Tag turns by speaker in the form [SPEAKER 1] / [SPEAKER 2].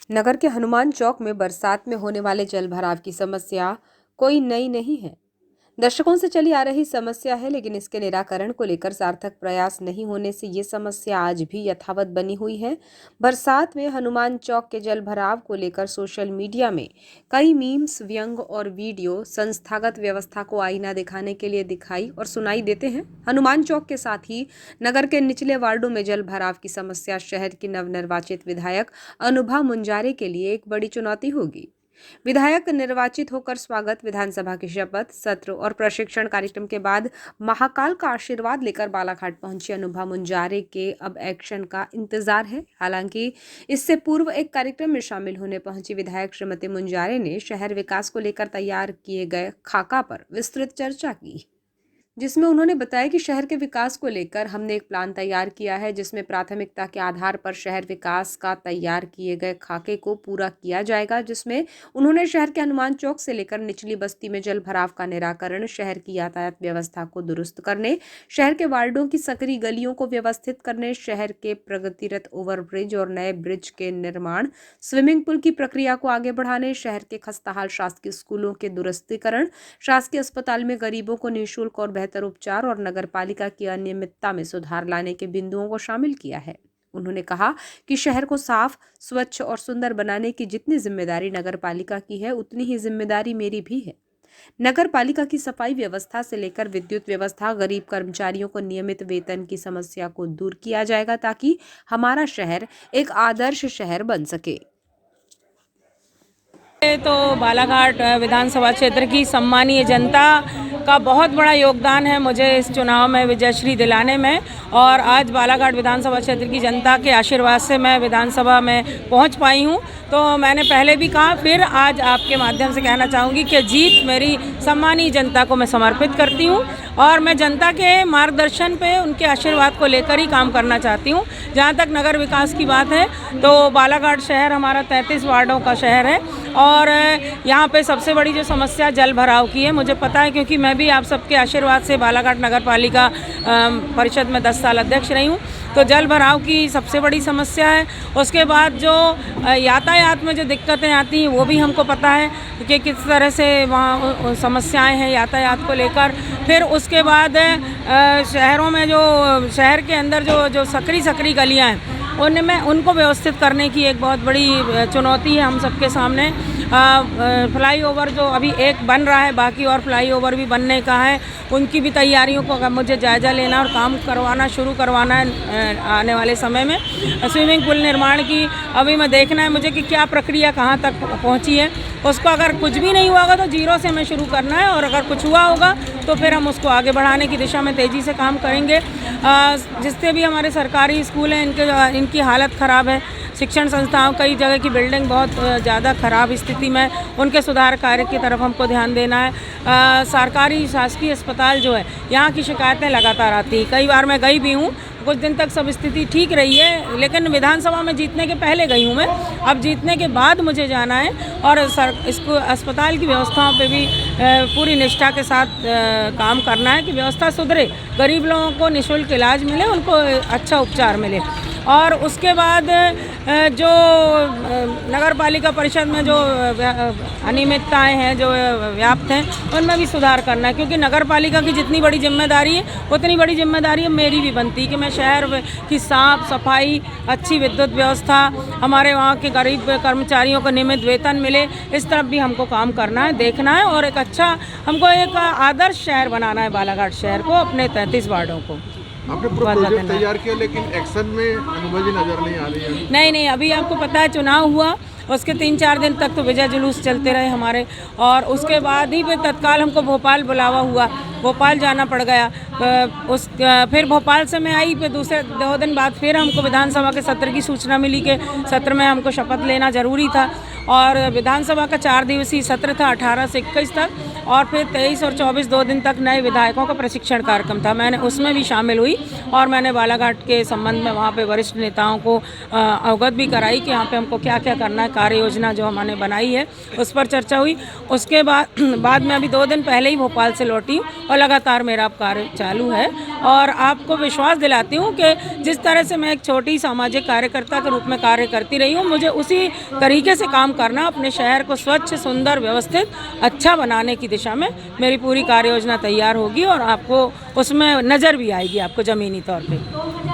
[SPEAKER 1] नगर के हनुमान चौक में बरसात में होने वाले जल भराव की समस्या कोई नई नहीं है। दशकों से चली आ रही समस्या है, लेकिन इसके निराकरण को लेकर सार्थक प्रयास नहीं होने से ये समस्या आज भी यथावत बनी हुई है। बरसात में हनुमान चौक के जल भराव को लेकर सोशल मीडिया में कई मीम्स, व्यंग और वीडियो संस्थागत व्यवस्था को आईना दिखाने के लिए दिखाई और सुनाई देते हैं। हनुमान चौक के साथ ही नगर के निचले वार्डों में जल भराव की समस्या शहर की नवनिर्वाचित विधायक अनुभा मुंजारे के लिए एक बड़ी चुनौती होगी। विधायक निर्वाचित होकर स्वागत, विधानसभा की शपथ, सत्र और प्रशिक्षण कार्यक्रम के बाद महाकाल का आशीर्वाद लेकर बालाघाट पहुंची अनुभा मुंजारे के अब एक्शन का इंतजार है। हालांकि इससे पूर्व एक कार्यक्रम में शामिल होने पहुंची विधायक श्रीमती मुंजारे ने शहर विकास को लेकर तैयार किए गए खाका पर विस्तृत चर्चा की, जिसमें उन्होंने बताया कि शहर के विकास को लेकर हमने एक प्लान तैयार किया है, जिसमें प्राथमिकता के आधार पर शहर विकास का तैयार किए गए खाके को पूरा किया जाएगा। जिसमें उन्होंने शहर के हनुमान चौक से लेकर निचली बस्ती में जल भराव का निराकरण, शहर की यातायात व्यवस्था को दुरुस्त करने, शहर के वार्डों की सकरी गलियों को व्यवस्थित करने, शहर के प्रगतिरत ओवरब्रिज और नए ब्रिज के निर्माण, स्विमिंग पूल की प्रक्रिया को आगे बढ़ाने, शहर के खस्ताहाल शासकीय स्कूलों के दुरुस्तीकरण, शासकीय अस्पताल में गरीबों को निःशुल्क और बेहतर उपचार और नगर पालिका की अनियमितता में सुधार लाने के बिंदुओं को शामिल किया है। उन्होंने कहा कि शहर को साफ, स्वच्छ और सुंदर बनाने की जितनी जिम्मेदारी नगर पालिका की है, उतनी ही जिम्मेदारी मेरी भी है। नगर पालिका की सफाई व्यवस्था से लेकर विद्युत व्यवस्था, गरीब कर्मचारियों को नियमित वेतन की समस्या को दूर किया जाएगा, ताकि हमारा शहर एक आदर्श शहर बन सके।
[SPEAKER 2] तो बालाघाट विधानसभा क्षेत्र की सम्मानीय जनता का बहुत बड़ा योगदान है मुझे इस चुनाव में विजयश्री दिलाने में, और आज बालाघाट विधानसभा क्षेत्र की जनता के आशीर्वाद से मैं विधानसभा में पहुंच पाई हूं। तो मैंने पहले भी कहा, फिर आज आपके माध्यम से कहना चाहूँगी कि जीत मेरी सम्मानीय जनता को मैं समर्पित करती हूं, और मैं जनता के मार्गदर्शन पे, उनके आशीर्वाद को लेकर ही काम करना चाहती हूं। जहां तक नगर विकास की बात है, तो बालाघाट शहर हमारा 33 वार्डों का शहर है, और यहाँ पे सबसे बड़ी जो समस्या जल भराव की है, मुझे पता है, क्योंकि मैं भी आप सबके आशीर्वाद से बालाघाट नगर पालिका परिषद में 10 साल अध्यक्ष रही हूँ। तो जल भराव की सबसे बड़ी समस्या है। उसके बाद जो यातायात में जो दिक्कतें आती हैं, वो भी हमको पता है कि किस तरह से वहाँ समस्याएं हैं यातायात को लेकर। फिर उसके बाद शहरों में जो शहर के अंदर जो सकरी गलियाँ हैं, उनमें उनको व्यवस्थित करने की एक बहुत बड़ी चुनौती है हम सबके सामने। फ्लाईओवर जो अभी एक बन रहा है, बाकी और फ्लाईओवर भी बनने का है, उनकी भी तैयारियों को मुझे जायज़ा लेना और काम शुरू करवाना है आने वाले समय में। स्विमिंग पूल निर्माण की अभी मैं देखना है मुझे कि क्या प्रक्रिया कहाँ तक पहुँची है। उसको अगर कुछ भी नहीं हुआ होगा तो जीरो से हमें शुरू करना है, और अगर कुछ हुआ होगा तो फिर हम उसको आगे बढ़ाने की दिशा में तेज़ी से काम करेंगे। जिससे भी हमारे सरकारी स्कूल हैं, इनकी हालत ख़राब है। शिक्षण संस्थाओं, कई जगह की बिल्डिंग बहुत ज़्यादा ख़राब स्थिति में, उनके सुधार कार्य की तरफ हमको ध्यान देना है। सरकारी शासकीय अस्पताल जो है, यहाँ की शिकायतें लगातार आती हैं। कई बार मैं गई भी हूँ, कुछ दिन तक सब स्थिति ठीक रही है, लेकिन विधानसभा में जीतने के पहले गई हूँ मैं। अब जीतने के बाद मुझे जाना है, और इसको अस्पताल की व्यवस्थाओं पे भी पूरी निष्ठा के साथ काम करना है कि व्यवस्था सुधरे, गरीब लोगों को निःशुल्क इलाज मिले, उनको अच्छा उपचार मिले। और उसके बाद जो नगर पालिका परिषद में जो अनियमितताएं हैं, जो व्याप्त हैं, उनमें भी सुधार करना है, क्योंकि नगर पालिका की जितनी बड़ी जिम्मेदारी है, उतनी बड़ी जिम्मेदारी मेरी भी बनती है कि मैं शहर की साफ सफाई, अच्छी विद्युत व्यवस्था, हमारे वहाँ के गरीब कर्मचारियों को नियमित वेतन मिले, इस तरफ भी हमको काम करना है, देखना है, और एक अच्छा हमको एक आदर्श शहर बनाना है बालाघाट शहर को, अपने 33 वार्डों को।
[SPEAKER 3] आपने पूरा प्रोजेक्ट तैयार किया, लेकिन एक्शन में अनुभा जी नजर नहीं आ रही है।
[SPEAKER 2] नहीं, अभी आपको पता है चुनाव हुआ, उसके 3-4 दिन तक तो विजय जुलूस चलते रहे हमारे, और उसके बाद ही फिर तत्काल हमको भोपाल बुलावा हुआ, भोपाल जाना पड़ गया। फिर भोपाल से मैं आई, फिर दूसरे 2 दिन बाद फिर हमको विधानसभा के सत्र की सूचना मिली कि सत्र में हमको शपथ लेना ज़रूरी था, और विधानसभा का 4 दिवसीय सत्र था 18 से 21 तक, और फिर 23 और 24 2 दिन तक नए विधायकों का प्रशिक्षण कार्यक्रम था। मैंने उसमें भी शामिल हुई और मैंने बालाघाट के संबंध में वहाँ पे वरिष्ठ नेताओं को अवगत भी कराई कि यहाँ पे हमको क्या क्या करना है, कार्य योजना जो हमने बनाई है उस पर चर्चा हुई। उसके बाद में अभी 2 दिन पहले ही भोपाल से लौटी हूँ और लगातार मेरा कार्य चालू है। और आपको विश्वास दिलाती हूँ कि जिस तरह से मैं एक छोटी सामाजिक कार्यकर्ता के रूप में कार्य करती रही हूँ, मुझे उसी तरीके से काम करना, अपने शहर को स्वच्छ, सुंदर, व्यवस्थित, अच्छा बनाने की दिशा में मेरी पूरी कार्य योजना तैयार होगी और आपको उसमें नज़र भी आएगी आपको ज़मीनी तौर पे।